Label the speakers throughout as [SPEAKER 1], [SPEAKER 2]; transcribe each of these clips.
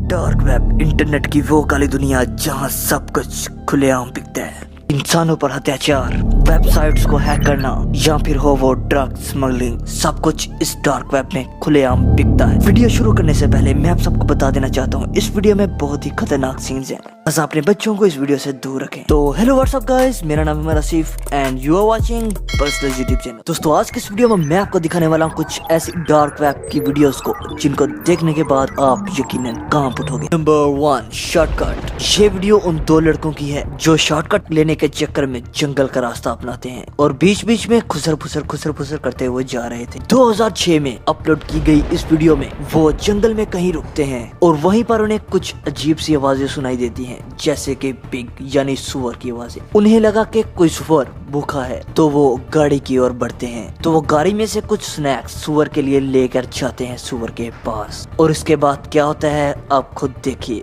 [SPEAKER 1] Dark web internet की वो काली दुनिया जहां सब कुछ खुलेआम बिकता है। इंसानों पर अत्याचार, वेबसाइट्स को हैक करना या फिर हो वो ड्रग स्मगलिंग, सब कुछ इस डार्क वेब में खुलेआम बिकता है। वीडियो शुरू करने से पहले मैं आप सबको बता देना चाहता हूँ, इस वीडियो में बहुत ही खतरनाक सीन्स हैं, बस अपने बच्चों को इस वीडियो से दूर रखें। तो हेलो व्हाट्सअप गाइस, मेरा नाम है Rasif and you are watching personal YouTube channel. दोस्तों आज के इस वीडियो में मैं आपको दिखाने वाला हूँ कुछ ऐसी डार्क वेब की वीडियोस को जिनको देखने के बाद आप यकीनन कांप उठोगे। Number 1, shortcut. ये वीडियो उन दो लड़कों की है जो शॉर्टकट लेने के चक्कर में जंगल का रास्ता अपनाते हैं और बीच बीच में खुसर फुसर करते हुए जा रहे थे। 2006 में अपलोड की गई इस वीडियो में वो जंगल में कहीं रुकते हैं और वहीं पर उन्हें कुछ अजीब सी आवाजें सुनाई देती हैं, जैसे कि पिग यानी सुअर की आवाजें। उन्हें लगा कि कोई सुअर भूखा है तो वो गाड़ी की ओर बढ़ते हैं। तो वो गाड़ी में से कुछ स्नैक्स सुअर के लिए लेकर जाते हैं सुअर के पास, और इसके बाद क्या होता है आप खुद देखिए।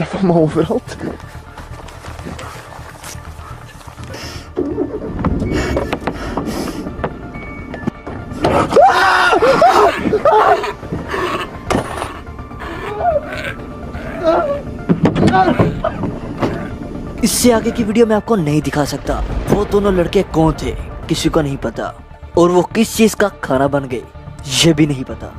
[SPEAKER 2] Van me overal.
[SPEAKER 1] इससे आगे की वीडियो में आपको नहीं दिखा सकता। वो दोनों लड़के कौन थे किसी को नहीं पता, और वो किस चीज का खाना बन गए ये भी नहीं पता।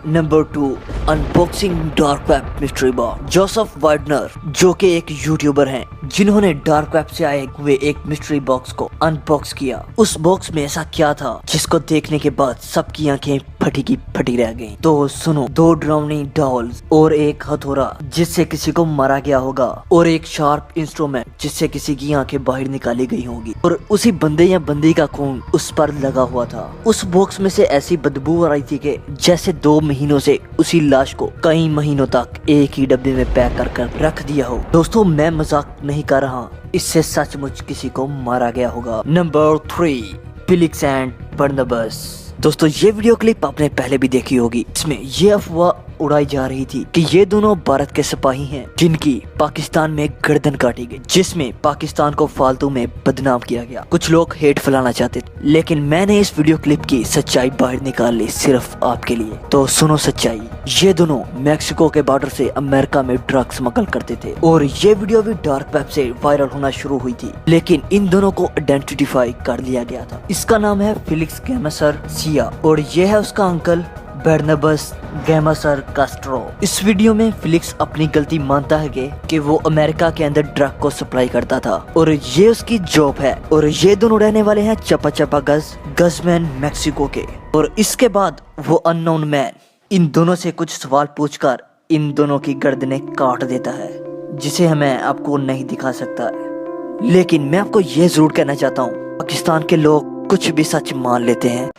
[SPEAKER 1] Number 2, unboxing dark web mystery box. Joseph Widener जो कि एक यूट्यूबर हैं जिन्होंने डार्क वेब से आए हुए एक मिस्ट्री बॉक्स को अनबॉक्स किया। उस बॉक्स में ऐसा क्या था जिसको देखने के बाद सबकी आंखें फटी की फटी रह गईं। तो सुनो, 2 डरावनी डॉल्स और एक हथौड़ा जिससे किसी को मारा गया होगा, और एक शार्प इंस्ट्रूमेंट जिससे किसी की आंखें बाहर निकाली गई होंगी, और उसी बंदे या बंदी का खून उस पर लगा हुआ था। उस बॉक्स में से ऐसी बदबू आ रही थी कि जैसे 2 महीनों से उसी लाश को कई महीनों तक एक ही डब्बे में पैक कर रख दिया हो। दोस्तों मैं मजाक नहीं कर रहा, इससे सचमुच किसी को मारा गया होगा। Number 3, Felix and Barnabas. दोस्तों ये वीडियो क्लिप आपने पहले भी देखी होगी। इसमें ये अफवाह उड़ाई जा रही थी कि ये दोनों भारत के सिपाही हैं जिनकी पाकिस्तान में गर्दन काटी गई, जिसमें पाकिस्तान को फालतू में बदनाम किया गया। कुछ लोग हेट फैलाना चाहते थे, लेकिन मैंने इस वीडियो क्लिप की सच्चाई बाहर निकाल ली सिर्फ आपके लिए। तो सुनो सच्चाई, ये दोनों मैक्सिको के बॉर्डर से अमेरिका में ड्रग स्मगल करते थे, और ये वीडियो भी डार्क वेब से वायरल होना शुरू हुई थी। लेकिन इन दोनों को आइडेंटिफाई कर लिया गया था। इसका नाम है फिलिक्स गैमसर सिया और ये है उसका अंकल बर्नबास गैमसर कास्ट्रो। इस वीडियो में फिलिक्स अपनी गलती मानता है कि वो अमेरिका के अंदर ड्रग को सप्लाई करता था और ये उसकी जॉब है, और ये दोनों रहने वाले हैं चपा गजमैन मैक्सिको के। और इसके बाद वो अननोन मैन इन दोनों से कुछ सवाल पूछकर इन दोनों की गर्दनें काट देता है, जिसे मैं आपको नहीं दिखा सकता। लेकिन मैं आपको ये जरूर कहना चाहता हूँ, पाकिस्तान के लोग कुछ भी सच मान लेते हैं।